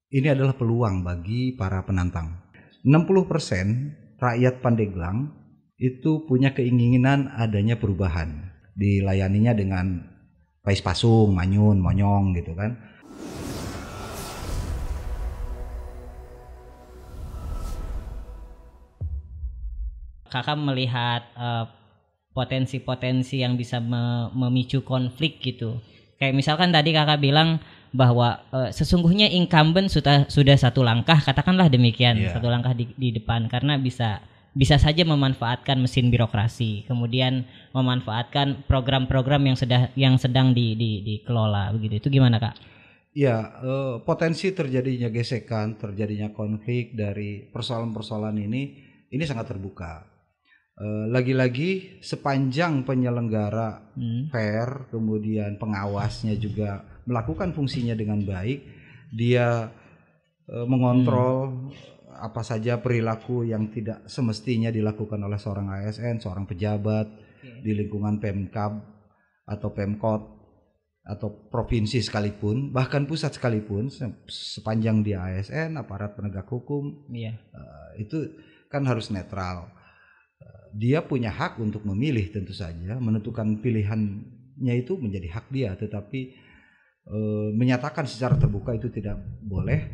ini adalah peluang bagi para penantang. 60% rakyat Pandeglang itu punya keinginan adanya perubahan. Dilayaninya dengan Pais Pasung, Manyun, Monyong gitu kan. Kakak melihat potensi-potensi yang bisa memicu konflik gitu. Kayak misalkan tadi kakak bilang bahwa sesungguhnya incumbent sudah satu langkah, katakanlah demikian, satu langkah di depan, karena bisa saja memanfaatkan mesin birokrasi, kemudian memanfaatkan program-program yang sedang dikelola begitu. Itu gimana Kak? Ya, potensi terjadinya gesekan, terjadinya konflik dari persoalan-persoalan ini sangat terbuka. Lagi-lagi sepanjang penyelenggara fair, kemudian pengawasnya juga melakukan fungsinya dengan baik, dia mengontrol apa saja perilaku yang tidak semestinya dilakukan oleh seorang ASN, seorang pejabat di lingkungan Pemkab atau Pemkot atau provinsi sekalipun, bahkan pusat sekalipun, sepanjang dia ASN, aparat penegak hukum, itu kan harus netral. Dia punya hak untuk memilih, tentu saja menentukan pilihannya itu menjadi hak dia, tetapi menyatakan secara terbuka itu tidak boleh.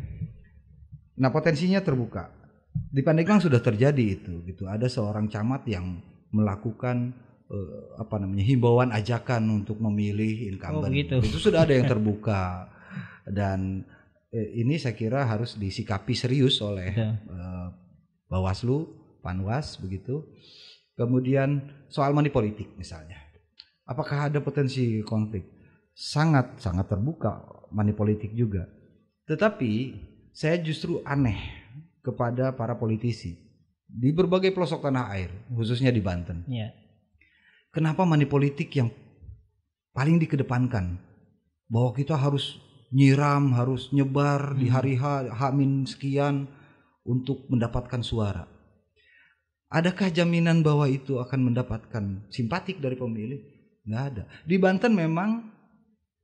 Nah, potensinya terbuka. Di Pandeglang sudah terjadi itu gitu. Ada seorang camat yang melakukan himbauan ajakan untuk memilih incumbent. Gitu. Itu sudah ada yang terbuka. Dan ini saya kira harus disikapi serius oleh Bawaslu, Panwas begitu. Kemudian soal money politik misalnya, apakah ada potensi konflik? Sangat terbuka money politik juga. Tetapi saya justru aneh kepada para politisi di berbagai pelosok tanah air, khususnya di Banten. Kenapa money politik yang paling dikedepankan? Bahwa kita harus nyiram, harus nyebar di hari H-min sekian untuk mendapatkan suara. Adakah jaminan bahwa itu akan mendapatkan simpatik dari pemilih? Nggak ada. Di Banten memang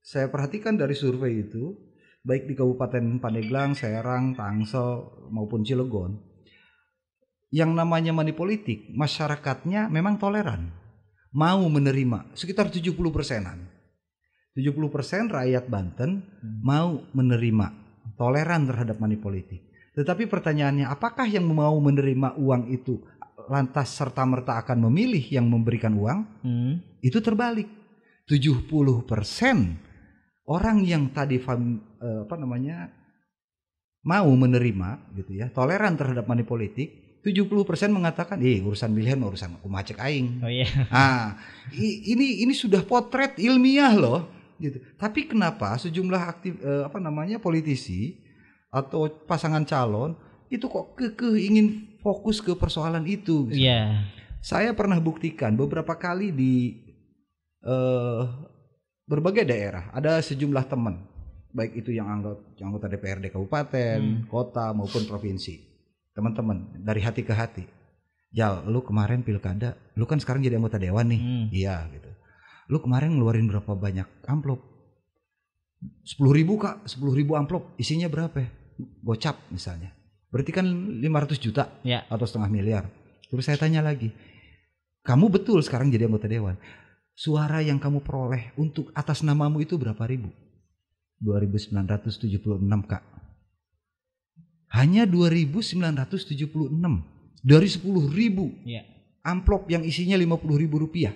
saya perhatikan dari survei itu, baik di Kabupaten Pandeglang, Serang, Tangsel maupun Cilegon, yang namanya money politik, masyarakatnya memang toleran, mau menerima, sekitar 70%-an. 70% rakyat Banten mau menerima, toleran terhadap money politik. Tetapi pertanyaannya, apakah yang mau menerima uang itu lantas serta-merta akan memilih yang memberikan uang? Itu terbalik. 70% orang yang tadi mau menerima gitu ya, toleran terhadap money politik, 70% mengatakan, urusan pilihan urusan aku macek aing. Ini sudah potret ilmiah loh gitu. Tapi kenapa sejumlah politisi atau pasangan calon itu kok ingin fokus ke persoalan itu? Saya pernah buktikan beberapa kali di berbagai daerah, ada sejumlah teman, baik itu yang anggota DPRD kabupaten, kota maupun provinsi. Teman-teman dari hati ke hati, Jal, lu kemarin pilkada, lu kan sekarang jadi anggota dewan nih, iya gitu. Lu kemarin ngeluarin berapa banyak amplop? 10.000 Kak, 10.000 amplop, isinya berapa? Gocap misalnya. Berarti kan 500 juta atau setengah miliar. Terus saya tanya lagi, kamu betul sekarang jadi anggota dewan, suara yang kamu peroleh untuk atas namamu itu berapa ribu? 2.976 Kak. Hanya 2.976 dari 10.000 amplop yang isinya 50.000 rupiah.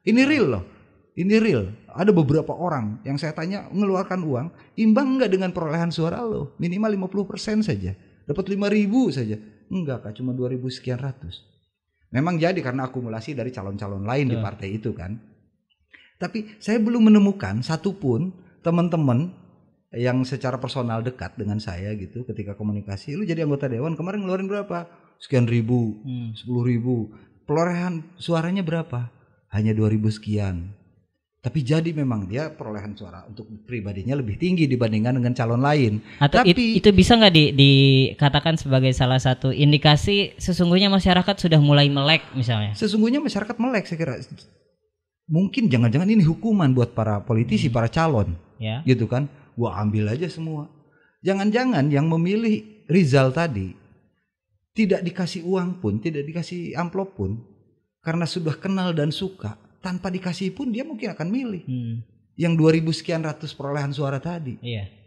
Ini real loh. Ini real. Ada beberapa orang yang saya tanya mengeluarkan uang, imbang enggak dengan perolehan suara lo? Minimal 50% saja. Dapat 5.000 saja. Enggak Kak, cuma 2.000 sekian ratus. Memang jadi karena akumulasi dari calon-calon lain di partai itu kan. Tapi saya belum menemukan satupun teman-teman yang secara personal dekat dengan saya gitu, ketika komunikasi, lu jadi anggota dewan kemarin ngeluarin berapa? Sekian ribu, 10.000. Perolehan suaranya berapa? Hanya 2.000 sekian. Tapi jadi memang dia perolehan suara untuk pribadinya lebih tinggi dibandingkan dengan calon lain. Atau itu bisa nggak dikatakan sebagai salah satu indikasi sesungguhnya masyarakat sudah mulai melek misalnya? Sesungguhnya masyarakat melek saya kira. Mungkin jangan-jangan ini hukuman buat para politisi, para calon, gitu kan? Gua ambil aja semua. Jangan-jangan yang memilih Rizal tadi tidak dikasih uang pun, tidak dikasih amplop pun, karena sudah kenal dan suka, tanpa dikasih pun dia mungkin akan milih yang 2000 sekian ratus perolehan suara tadi.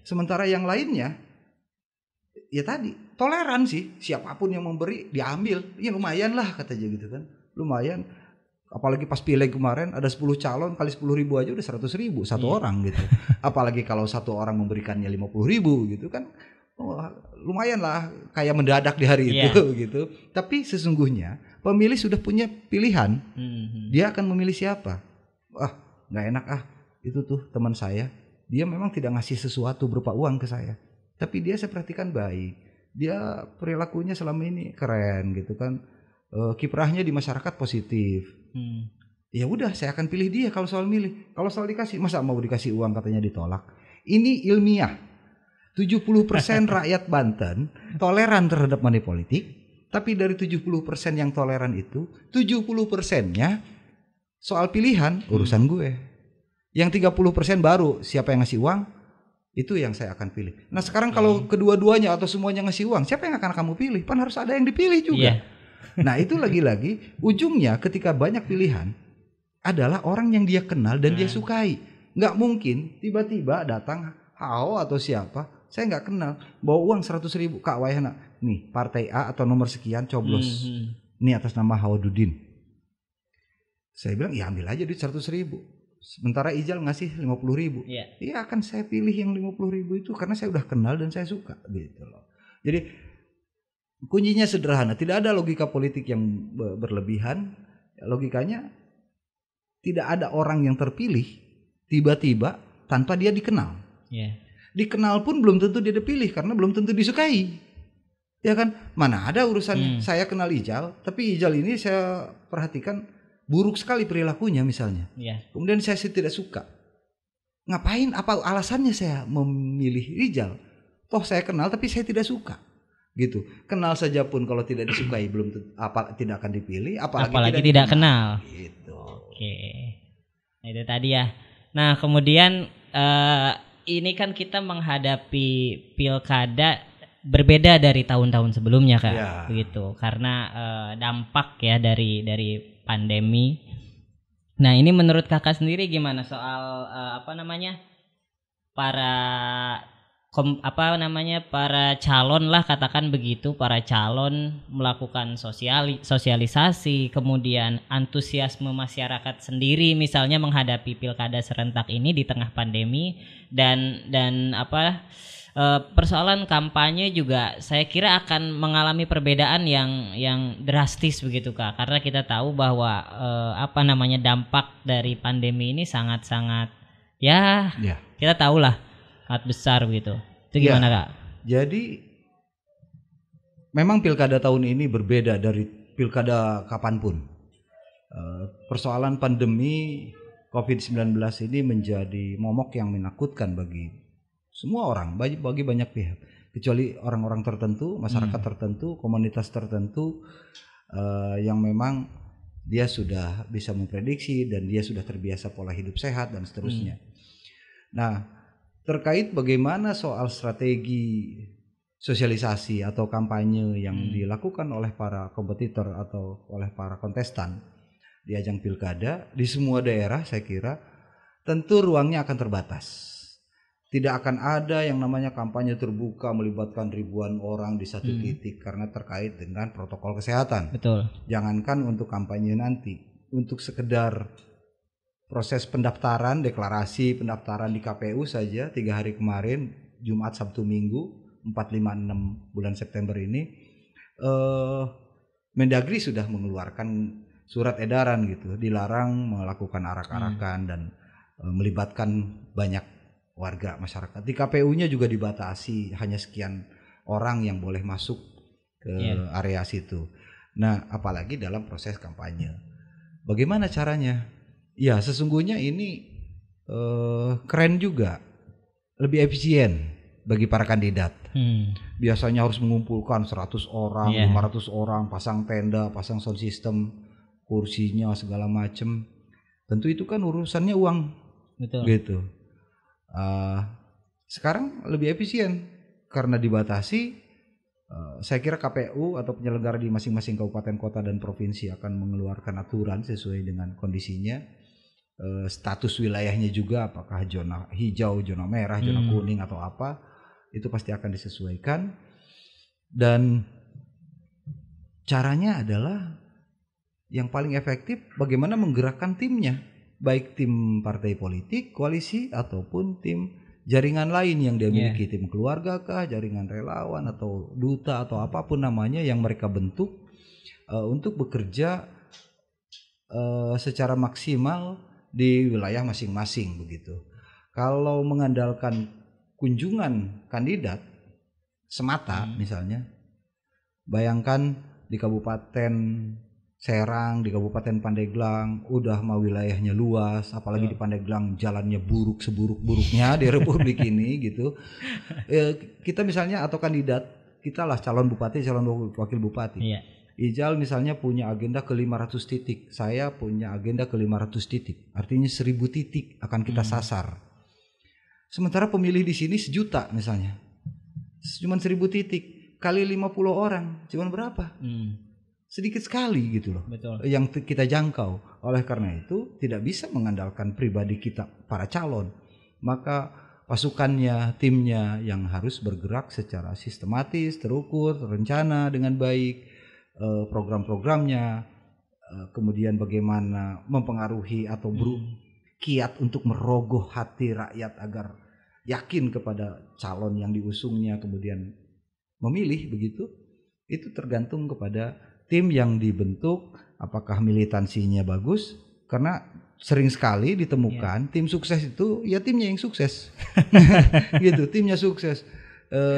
Sementara yang lainnya ya tadi toleran sih, siapapun yang memberi diambil, ya lumayan lah katanya gitu kan, lumayan. Apalagi pas pileg kemarin ada 10 calon kali 10.000 aja udah 100.000 satu orang gitu. Apalagi kalau satu orang memberikannya 50.000 gitu kan, lumayan lah, kayak mendadak di hari itu gitu. Tapi sesungguhnya pemilih sudah punya pilihan, dia akan memilih siapa. Nggak enak itu tuh teman saya, dia memang tidak ngasih sesuatu berupa uang ke saya, tapi dia saya perhatikan baik, dia perilakunya selama ini keren gitu kan, kiprahnya di masyarakat positif. Ya udah, saya akan pilih dia kalau soal milih. Kalau soal dikasih, masa mau dikasih uang katanya ditolak. Ini ilmiah. 70% rakyat Banten toleran terhadap money politik, tapi dari 70% yang toleran itu, 70%-nya soal pilihan urusan gue. Yang 30% baru siapa yang ngasih uang, itu yang saya akan pilih. Nah sekarang kalau kedua-duanya atau semuanya ngasih uang, siapa yang akan kamu pilih? Kan harus ada yang dipilih juga. Nah itu lagi-lagi ujungnya ketika banyak pilihan adalah orang yang dia kenal dan dia sukai. Nggak mungkin tiba-tiba datang Hao atau siapa, saya nggak kenal, bawa uang 100.000, Kak Wayana, nih partai A atau nomor sekian coblos, nih atas nama Hawadudin. Saya bilang ya ambil aja duit 100.000. Sementara Ijal ngasih 50.000, iya akan saya pilih yang 50.000 itu karena saya udah kenal dan saya suka gitu loh. Jadi kuncinya sederhana, tidak ada logika politik yang berlebihan. Logikanya tidak ada orang yang terpilih tiba-tiba tanpa dia dikenal. Dikenal pun belum tentu dia dipilih karena belum tentu disukai. Ya kan? Mana ada urusannya saya kenal Ijal, tapi Ijal ini saya perhatikan buruk sekali perilakunya misalnya. Kemudian saya tidak suka. Ngapain? Apa alasannya saya memilih Rijal? Toh saya kenal tapi saya tidak suka. Gitu. Kenal saja pun kalau tidak disukai belum tidak akan dipilih, apalagi tidak kenal. Gitu. Oke. Nah, itu tadi ya. Nah, kemudian ini kan kita menghadapi pilkada berbeda dari tahun-tahun sebelumnya, Kak. Begitu. Karena dampak ya dari pandemi. Nah, ini menurut Kakak sendiri gimana soal para calon lah, katakan begitu, para calon melakukan sosialisasi, kemudian antusiasme masyarakat sendiri misalnya menghadapi pilkada serentak ini di tengah pandemi, dan persoalan kampanye juga saya kira akan mengalami perbedaan yang drastis begitu, Kak, karena kita tahu bahwa dampak dari pandemi ini sangat-sangat kita tahulah sangat besar begitu. Itu gimana, Kak? Jadi memang pilkada tahun ini berbeda dari pilkada kapanpun. Persoalan pandemi COVID-19 ini menjadi momok yang menakutkan bagi semua orang, bagi banyak pihak, kecuali orang-orang tertentu, masyarakat tertentu, komunitas tertentu yang memang dia sudah bisa memprediksi dan dia sudah terbiasa pola hidup sehat dan seterusnya. Nah, terkait bagaimana soal strategi sosialisasi atau kampanye yang dilakukan oleh para kompetitor atau oleh para kontestan di ajang pilkada di semua daerah, saya kira tentu ruangnya akan terbatas. Tidak akan ada yang namanya kampanye terbuka melibatkan ribuan orang di satu titik karena terkait dengan protokol kesehatan. Betul. Jangankan untuk kampanye nanti, untuk sekedar proses pendaftaran, deklarasi pendaftaran di KPU saja 3 hari kemarin, Jumat, Sabtu, Minggu, 4, 5, 6 bulan September ini, Mendagri sudah mengeluarkan surat edaran gitu, dilarang melakukan arak-arakan dan melibatkan banyak warga masyarakat. Di KPU-nya juga dibatasi, hanya sekian orang yang boleh masuk ke area situ. Nah, apalagi dalam proses kampanye. Bagaimana caranya? Ya, sesungguhnya ini keren juga, lebih efisien bagi para kandidat. Biasanya harus mengumpulkan 100 orang, 500 orang, pasang tenda, pasang sound system, kursinya segala macam. Tentu itu kan urusannya uang. Betul. Gitu. Sekarang lebih efisien, karena dibatasi, saya kira KPU atau penyelenggara di masing-masing kabupaten, kota, dan provinsi akan mengeluarkan aturan sesuai dengan kondisinya. Status wilayahnya juga, apakah zona hijau, zona merah, zona kuning atau apa, itu pasti akan disesuaikan. Dan caranya adalah yang paling efektif bagaimana menggerakkan timnya, baik tim partai politik, koalisi, ataupun tim jaringan lain yang dia miliki, tim keluarga kah, jaringan relawan atau duta atau apapun namanya yang mereka bentuk untuk bekerja secara maksimal di wilayah masing-masing begitu. Kalau mengandalkan kunjungan kandidat semata misalnya, bayangkan di Kabupaten Serang, di Kabupaten Pandeglang udah mah wilayahnya luas, apalagi di Pandeglang jalannya buruk seburuk-buruknya di Republik ini gitu. Kita misalnya atau kandidat, kita lah calon bupati, calon wakil bupati. Ijal misalnya punya agenda ke 500 titik, saya punya agenda ke 500 titik, artinya 1000 titik akan kita sasar. Sementara pemilih di sini 1 juta misalnya, cuman 1000 titik kali 50 orang, cuman berapa? Sedikit sekali gitu loh. Betul. Yang kita jangkau. Oleh karena itu tidak bisa mengandalkan pribadi kita para calon, maka pasukannya, timnya yang harus bergerak secara sistematis, terukur, terencana dengan baik. Program-programnya, kemudian bagaimana mempengaruhi atau kiat untuk merogoh hati rakyat agar yakin kepada calon yang diusungnya, kemudian memilih begitu. Itu tergantung kepada tim yang dibentuk, apakah militansinya bagus, karena sering sekali ditemukan tim sukses itu ya timnya yang sukses. Gitu, timnya sukses.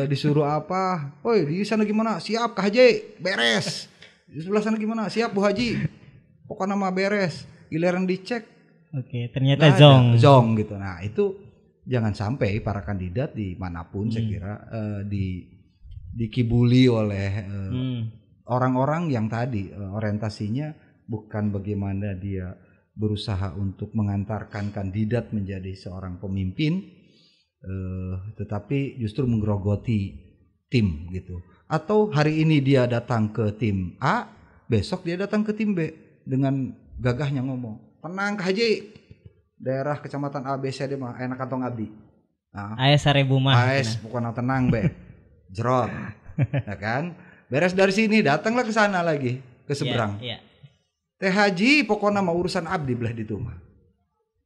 Disuruh apa, oi di sana gimana, siap Kak Haji, beres. Di sebelah sana gimana, siap Bu Haji, pokoknya mah beres. Giliran dicek, ternyata zong gitu. Nah itu jangan sampai para kandidat dimanapun saya kira dikibuli oleh orang-orang yang tadi orientasinya bukan bagaimana dia berusaha untuk mengantarkan kandidat menjadi seorang pemimpin, tetapi justru menggerogoti tim gitu. Atau hari ini dia datang ke tim A, besok dia datang ke tim B dengan gagahnya ngomong, tenang Kak Haji, daerah kecamatan A B C D mah enak kantong abdi. AS 1000 mah. AS pokoknya tenang be, jerot, ya kan? Beres dari sini datanglah ke sana lagi ke seberang. Teh Haji pokoknya mah urusan abdi belah di mah.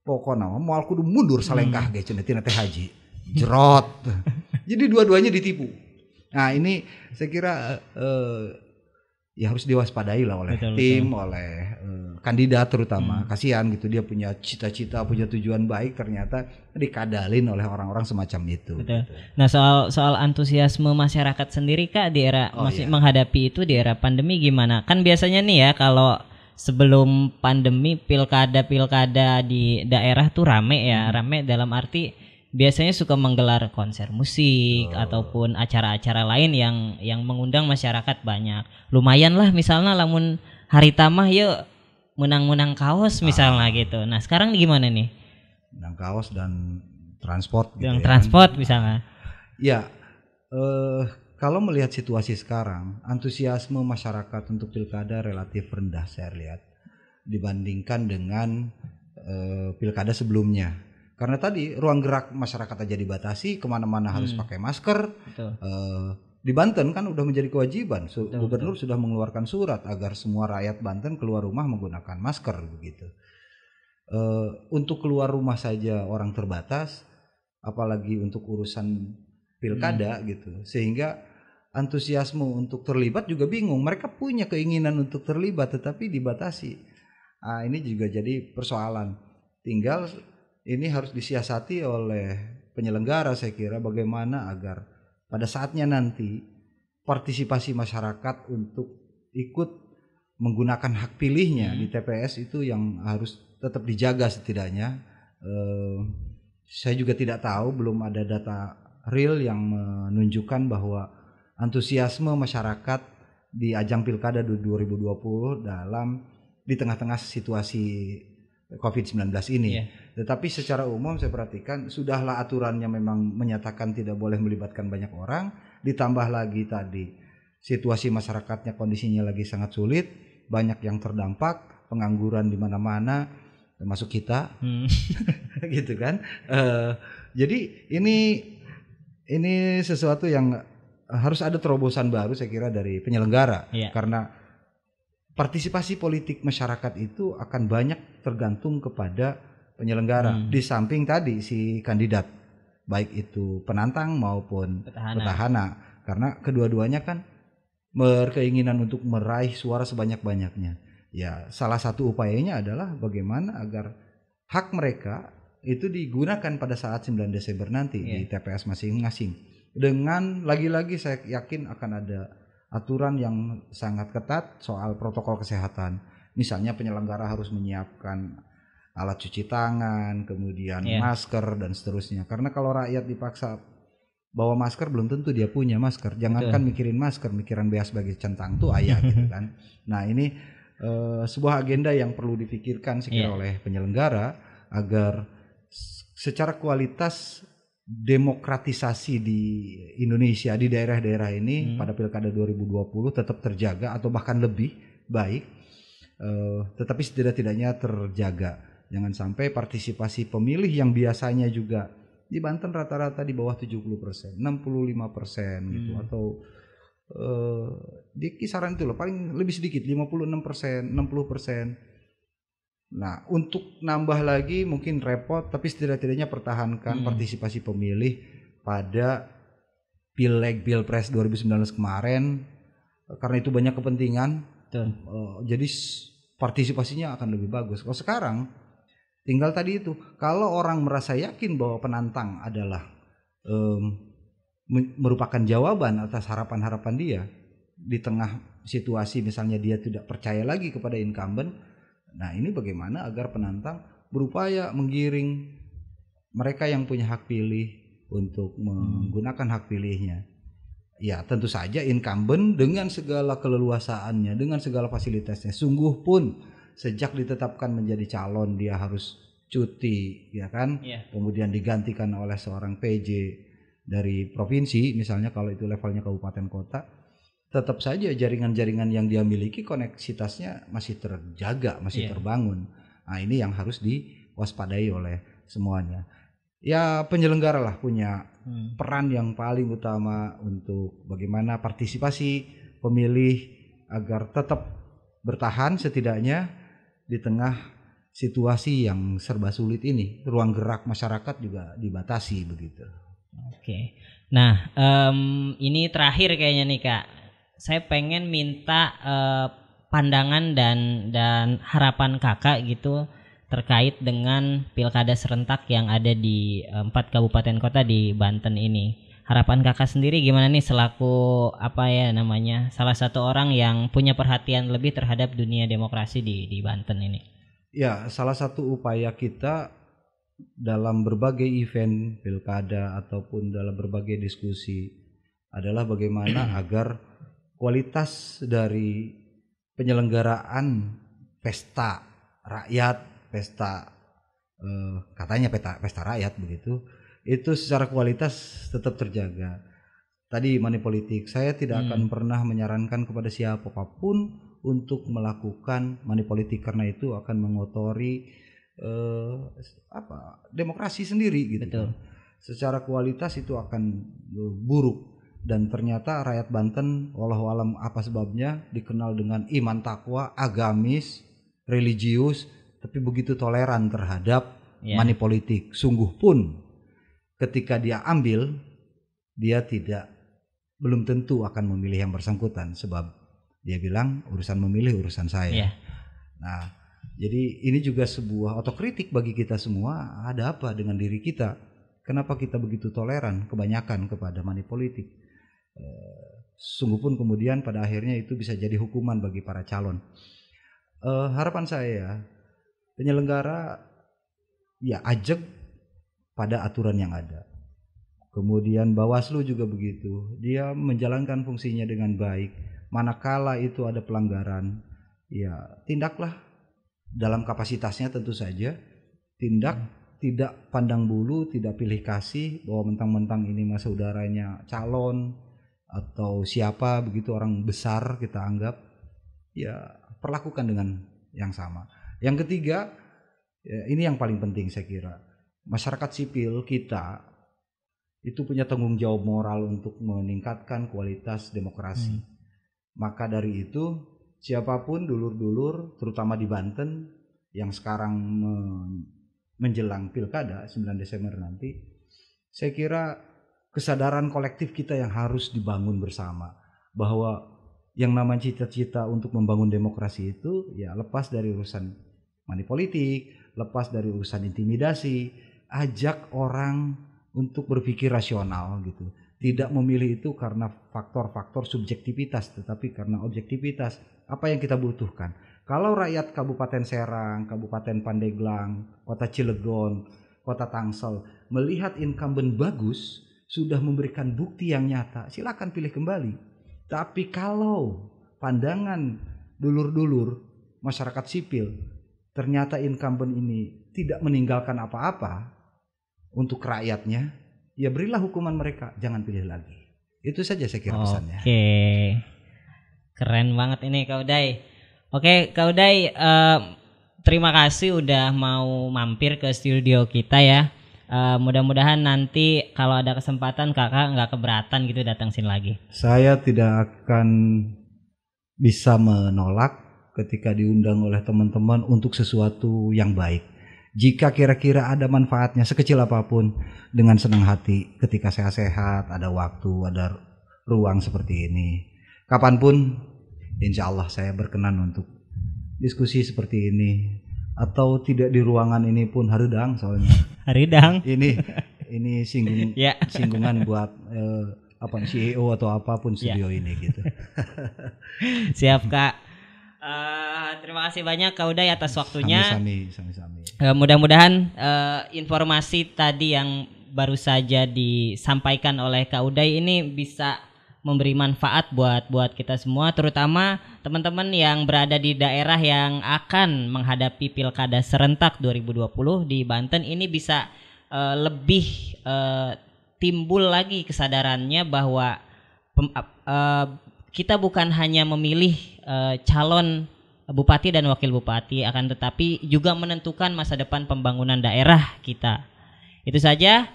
Pokoknya mau kudu mundur salengkah ge cenah tina Teh Haji. Jerot. Jadi dua-duanya ditipu. Nah ini saya kira ya harus diwaspadai lah oleh tim, oleh kandidat terutama. Kasihan gitu, dia punya cita-cita, punya tujuan baik, ternyata dikadalin oleh orang-orang semacam itu. Betul. Nah soal antusiasme masyarakat sendiri Kak di era menghadapi itu di era pandemi gimana? Kan biasanya nih ya kalau sebelum pandemi pilkada di daerah tuh rame ya, rame dalam arti biasanya suka menggelar konser musik ataupun acara-acara lain yang mengundang masyarakat banyak. Lumayan lah misalnya lamun hari tamah yuk menang-menang kaos misalnya gitu. Nah sekarang gimana nih? Menang kaos dan transport gitu. Yang transport misalnya. Ya, kalau melihat situasi sekarang, antusiasme masyarakat untuk pilkada relatif rendah saya lihat dibandingkan dengan pilkada sebelumnya. Karena tadi ruang gerak masyarakat aja dibatasi, kemana-mana harus pakai masker. Di Banten kan udah menjadi kewajiban, gubernur sudah mengeluarkan surat agar semua rakyat Banten keluar rumah menggunakan masker begitu. Untuk keluar rumah saja orang terbatas, apalagi untuk urusan pilkada gitu, sehingga antusiasme untuk terlibat juga bingung. Mereka punya keinginan untuk terlibat tetapi dibatasi. Ini juga jadi persoalan. Tinggal ini harus disiasati oleh penyelenggara saya kira, bagaimana agar pada saatnya nanti partisipasi masyarakat untuk ikut menggunakan hak pilihnya di TPS itu yang harus tetap dijaga setidaknya. Saya juga tidak tahu, belum ada data real yang menunjukkan bahwa antusiasme masyarakat di ajang pilkada 2020 di tengah-tengah situasi COVID-19 ini. Iya. Tetapi secara umum saya perhatikan sudahlah aturannya memang menyatakan tidak boleh melibatkan banyak orang, ditambah lagi tadi situasi masyarakatnya kondisinya lagi sangat sulit, banyak yang terdampak, pengangguran di mana-mana, termasuk kita, gitu kan. Jadi ini sesuatu yang harus ada terobosan baru saya kira dari penyelenggara, karena partisipasi politik masyarakat itu akan banyak tergantung kepada penyelenggara. Di samping tadi si kandidat, baik itu penantang maupun petahana. Karena kedua-duanya kan berkeinginan untuk meraih suara sebanyak-banyaknya. Ya, salah satu upayanya adalah bagaimana agar hak mereka itu digunakan pada saat 9 Desember nanti di TPS masing-masing. Dengan lagi-lagi saya yakin akan ada aturan yang sangat ketat soal protokol kesehatan. Misalnya penyelenggara harus menyiapkan alat cuci tangan, kemudian masker dan seterusnya. Karena kalau rakyat dipaksa bawa masker belum tentu dia punya masker. Jangankan mikirin masker, mikiran beas sebagai centang tuh ayah gitu kan. Nah, ini sebuah agenda yang perlu dipikirkan sekira oleh penyelenggara agar secara kualitas demokratisasi di Indonesia di daerah-daerah ini pada Pilkada 2020 tetap terjaga atau bahkan lebih baik, tetapi setidak-tidaknya terjaga. Jangan sampai partisipasi pemilih yang biasanya juga di Banten rata-rata di bawah 70%, 65% gitu, atau di kisaran itu loh, paling lebih sedikit 56%, 60%. Nah, untuk nambah lagi mungkin repot, tapi setidak-tidaknya pertahankan partisipasi pemilih pada Pileg Pilpres 2019 kemarin, karena itu banyak kepentingan. Jadi partisipasinya akan lebih bagus. Kalau sekarang tinggal tadi itu, kalau orang merasa yakin bahwa penantang adalah merupakan jawaban atas harapan-harapan dia di tengah situasi misalnya dia tidak percaya lagi kepada incumbent. Nah, ini bagaimana agar penantang berupaya menggiring mereka yang punya hak pilih untuk menggunakan hak pilihnya. Ya, tentu saja incumbent dengan segala keleluasaannya, dengan segala fasilitasnya, sungguh pun sejak ditetapkan menjadi calon dia harus cuti, ya kan? Kemudian digantikan oleh seorang PJ dari provinsi, misalnya kalau itu levelnya kabupaten kota. Tetap saja jaringan-jaringan yang dia miliki koneksitasnya masih terjaga, masih terbangun. Nah, ini yang harus diwaspadai oleh semuanya. Ya, penyelenggara lah punya peran yang paling utama untuk bagaimana partisipasi pemilih agar tetap bertahan setidaknya di tengah situasi yang serba sulit ini. Ruang gerak masyarakat juga dibatasi begitu. Oke. Nah, ini terakhir kayaknya nih Kak. Saya pengen minta pandangan dan harapan Kakak gitu terkait dengan pilkada serentak yang ada di 4 kabupaten kota di Banten ini. Harapan Kakak sendiri gimana nih selaku salah satu orang yang punya perhatian lebih terhadap dunia demokrasi di Banten ini? Ya, salah satu upaya kita dalam berbagai event pilkada ataupun dalam berbagai diskusi adalah bagaimana agar kualitas dari penyelenggaraan pesta rakyat, katanya pesta rakyat begitu, itu secara kualitas tetap terjaga. Tadi money politik, saya tidak akan pernah menyarankan kepada siapapun untuk melakukan money politik karena itu akan mengotori demokrasi sendiri gitu. Betul. Secara kualitas itu akan buruk. Dan ternyata rakyat Banten walau alam apa sebabnya dikenal dengan iman takwa, agamis, religius, tapi begitu toleran terhadap money politik. Sungguh pun ketika dia ambil, dia belum tentu akan memilih yang bersangkutan sebab dia bilang urusan memilih urusan saya. Nah, jadi ini juga sebuah otokritik bagi kita semua. Ada apa dengan diri kita? Kenapa kita begitu toleran kebanyakan kepada money politik? Sungguh pun kemudian pada akhirnya itu bisa jadi hukuman bagi para calon. Harapan saya penyelenggara ya ajak pada aturan yang ada. Kemudian Bawaslu juga begitu, dia menjalankan fungsinya dengan baik. Manakala itu ada pelanggaran, ya tindaklah dalam kapasitasnya tentu saja, tindak tidak pandang bulu, tidak pilih kasih bahwa mentang-mentang ini mah saudaranya calon atau siapa begitu orang besar kita anggap, ya perlakukan dengan yang sama. Yang ketiga, ya, ini yang paling penting saya kira, masyarakat sipil kita itu punya tanggung jawab moral untuk meningkatkan kualitas demokrasi. Maka dari itu siapapun dulur-dulur terutama di Banten yang sekarang menjelang pilkada 9 Desember nanti, saya kira kesadaran kolektif kita yang harus dibangun bersama bahwa yang namanya cita-cita untuk membangun demokrasi itu ya lepas dari urusan money politik, lepas dari urusan intimidasi, ajak orang untuk berpikir rasional gitu. Tidak memilih itu karena faktor-faktor subjektivitas, tetapi karena objektivitas. Apa yang kita butuhkan? Kalau rakyat Kabupaten Serang, Kabupaten Pandeglang, Kota Cilegon, Kota Tangsel melihat incumbent bagus, sudah memberikan bukti yang nyata, silakan pilih kembali. Tapi kalau pandangan dulur-dulur masyarakat sipil ternyata incumbent ini tidak meninggalkan apa-apa untuk rakyatnya, ya berilah hukuman mereka, jangan pilih lagi. Itu saja saya kira pesannya. Oke, keren banget ini Kak Uday. Oke Kak Uday, terima kasih udah mau mampir ke studio kita ya. Mudah-mudahan nanti kalau ada kesempatan kakak nggak keberatan gitu datang sini lagi. Saya tidak akan bisa menolak ketika diundang oleh teman-teman untuk sesuatu yang baik. Jika kira-kira ada manfaatnya sekecil apapun, dengan senang hati ketika saya sehat, ada waktu, ada ruang seperti ini. Kapanpun insya Allah saya berkenan untuk diskusi seperti ini. Atau tidak di ruangan ini pun haridang soalnya. Haridang. Ini singgungan buat CEO atau apapun studio ini gitu. Siap Kak. Terima kasih banyak Kak Uday atas waktunya. Sami-sami. Mudah-mudahan informasi tadi yang baru saja disampaikan oleh Kak Uday ini bisa memberi manfaat buat kita semua, terutama teman-teman yang berada di daerah yang akan menghadapi pilkada serentak 2020 di Banten ini bisa lebih timbul lagi kesadarannya bahwa kita bukan hanya memilih calon bupati dan wakil bupati, akan tetapi juga menentukan masa depan pembangunan daerah kita. Itu saja.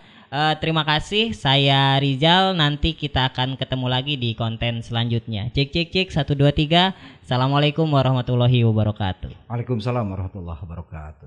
Terima kasih, saya Rizal. Nanti kita akan ketemu lagi di konten selanjutnya. Cek 1 2 3. Assalamualaikum warahmatullahi wabarakatuh. Waalaikumsalam warahmatullahi wabarakatuh.